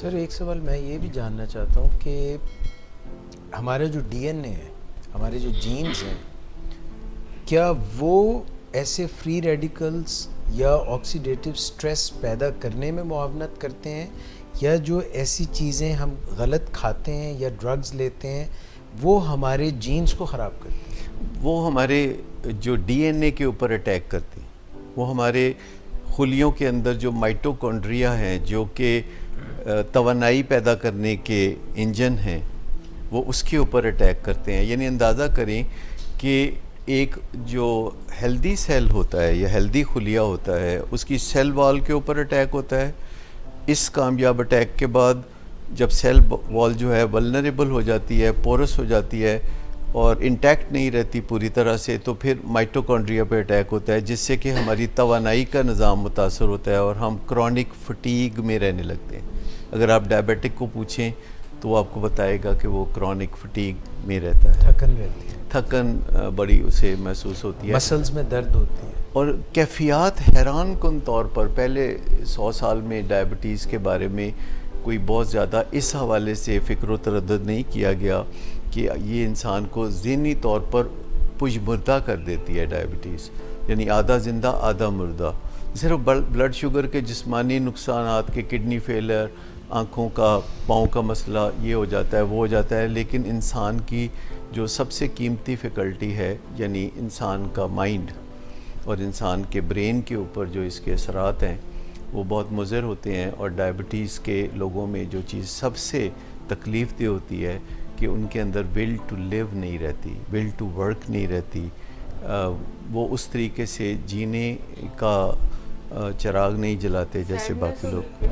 سر ایک سوال میں یہ بھی جاننا چاہتا ہوں کہ ہمارا جو ڈی این اے ہے، ہمارے جو جینز ہیں، کیا وہ ایسے فری ریڈیکلز یا آکسیڈیٹیو سٹریس پیدا کرنے میں معاونت کرتے ہیں، یا جو ایسی چیزیں ہم غلط کھاتے ہیں یا ڈرگز لیتے ہیں وہ ہمارے جینز کو خراب کرتے ہیں؟ وہ ہمارے جو ڈی این اے کے اوپر اٹیک کرتے ہیں، وہ ہمارے خلیوں کے اندر جو مائٹوکونڈریا ہیں جو کہ توانائی پیدا کرنے کے انجن ہیں، وہ اس کے اوپر اٹیک کرتے ہیں۔ یعنی اندازہ کریں کہ ایک جو ہیلدی سیل ہوتا ہے یا ہیلدی خلیہ ہوتا ہے، اس کی سیل وال کے اوپر اٹیک ہوتا ہے۔ اس کامیاب اٹیک کے بعد جب سیل وال جو ہے ولنریبل ہو جاتی ہے، پورس ہو جاتی ہے اور انٹیکٹ نہیں رہتی پوری طرح سے، تو پھر مائٹوکونڈریا پہ اٹیک ہوتا ہے، جس سے کہ ہماری توانائی کا نظام متاثر ہوتا ہے اور ہم کرونک فٹیگ میں رہنے لگتے ہیں۔ اگر آپ ڈائبیٹک کو پوچھیں تو وہ آپ کو بتائے گا کہ وہ کرونک فٹیگ میں رہتا ہے، تھکن رہتی ہے، تھکن بڑی اسے محسوس ہوتی ہے، مسلز میں درد ہوتی ہے، اور کیفیات حیران کن طور پر پہلے 100 سال میں ڈائبٹیز کے بارے میں کوئی بہت زیادہ اس حوالے سے فکر و تردد نہیں کیا گیا کہ یہ انسان کو ذہنی طور پر پشمردہ کر دیتی ہے ڈائبٹیز، یعنی آدھا زندہ آدھا مردہ۔ صرف بلڈ شوگر کے جسمانی نقصانات کے کڈنی فیلر، آنکھوں کا، پاؤں کا مسئلہ یہ ہو جاتا ہے، وہ ہو جاتا ہے، لیکن انسان کی جو سب سے قیمتی فیکلٹی ہے، یعنی انسان کا مائنڈ اور انسان کے برین کے اوپر جو اس کے اثرات ہیں وہ بہت مضر ہوتے ہیں۔ اور ڈائبٹیز کے لوگوں میں جو چیز سب سے تکلیف دہ ہوتی ہے کہ ان کے اندر ول ٹو لیو نہیں رہتی، ول ٹو ورک نہیں رہتی، وہ اس طریقے سے جینے کا چراغ نہیں جلاتے جیسے باقی لوگ۔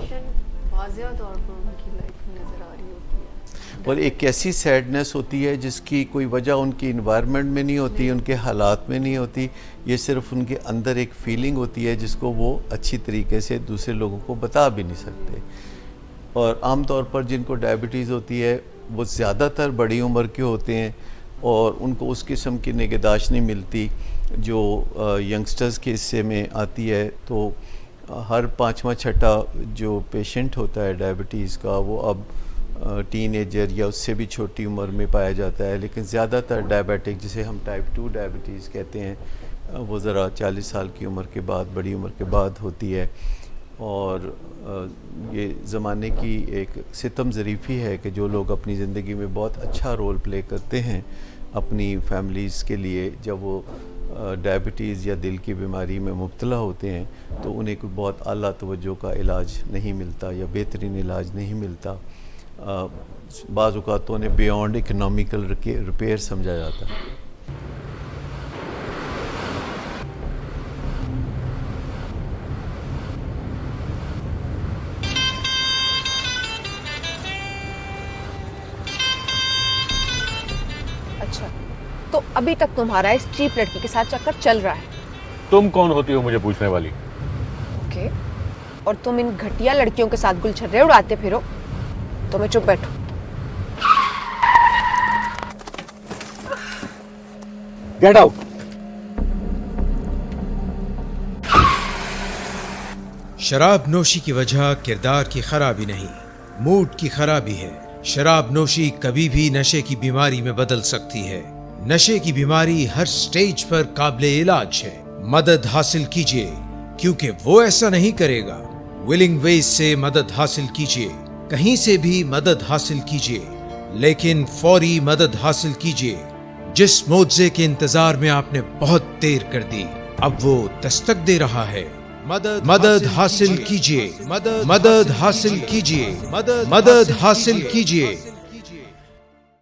واضح طور پر ان کی لائف میں نظر آ رہی ہوتی ہے، اور ایک ایسی سیڈنس ہوتی ہے جس کی کوئی وجہ ان کی انوائرمنٹ میں نہیں ہوتی، ان کے حالات میں نہیں ہوتی، یہ صرف ان کے اندر ایک فیلنگ ہوتی ہے جس کو وہ اچھی طریقے سے دوسرے لوگوں کو بتا بھی نہیں سکتے۔ اور عام طور پر جن کو ڈائبٹیز ہوتی ہے وہ زیادہ تر بڑی عمر کے ہوتے ہیں اور ان کو اس قسم کی نگہداشت نہیں ملتی جو ینگسٹرز کے حصے میں آتی ہے۔ تو ہر 5واں 6واں جو پیشنٹ ہوتا ہے ڈائبٹیز کا وہ اب ٹین ایجر یا اس سے بھی چھوٹی عمر میں پایا جاتا ہے، لیکن زیادہ تر ڈائبیٹک جسے ہم ٹائپ 2 ڈائبٹیز کہتے ہیں وہ ذرا 40 سال کی عمر کے بعد، بڑی عمر کے بعد ہوتی ہے۔ اور یہ زمانے کی ایک ستم ظریفی ہے کہ جو لوگ اپنی زندگی میں بہت اچھا رول پلے کرتے ہیں اپنی فیملیز کے لیے، جب وہ ڈائبٹیز یا دل کی بیماری میں مبتلا ہوتے ہیں تو انہیں کوئی بہت اعلیٰ توجہ کا علاج نہیں ملتا یا بہترین علاج نہیں ملتا، بعض اوقات تو انہیں بیونڈ اکنامیکل ریپیئر سمجھا جاتا ہے۔ اچھا تو ابھی تک تمہارا اس چیپ لڑکی کے ساتھ چکر چل رہا ہے؟ تم کون ہوتی ہو مجھے پوچھنے والی؟ اوکے، اور تم ان گھٹیا لڑکیوں کے ساتھ گلچھرے اڑاتے پھرو تو میں چپ بیٹھوں؟ Get out. شراب نوشی کی وجہ کردار کی خرابی نہیں، موڈ کی خرابی ہے۔ شراب نوشی کبھی بھی نشے کی بیماری میں بدل سکتی ہے۔ نشے کی بیماری ہر سٹیج پر قابل علاج ہے۔ مدد حاصل کیجیے کیونکہ وہ ایسا نہیں کرے گا۔ ولنگ ویز سے مدد حاصل کیجیے، کہیں سے بھی مدد حاصل کیجیے، لیکن فوری مدد حاصل کیجیے۔ جس معجزے کے انتظار میں آپ نے بہت دیر کر دی، اب وہ دستک دے رہا ہے۔ مدد حاصل کیجیے، مدد حاصل کیجیے، مدد حاصل کیجیے۔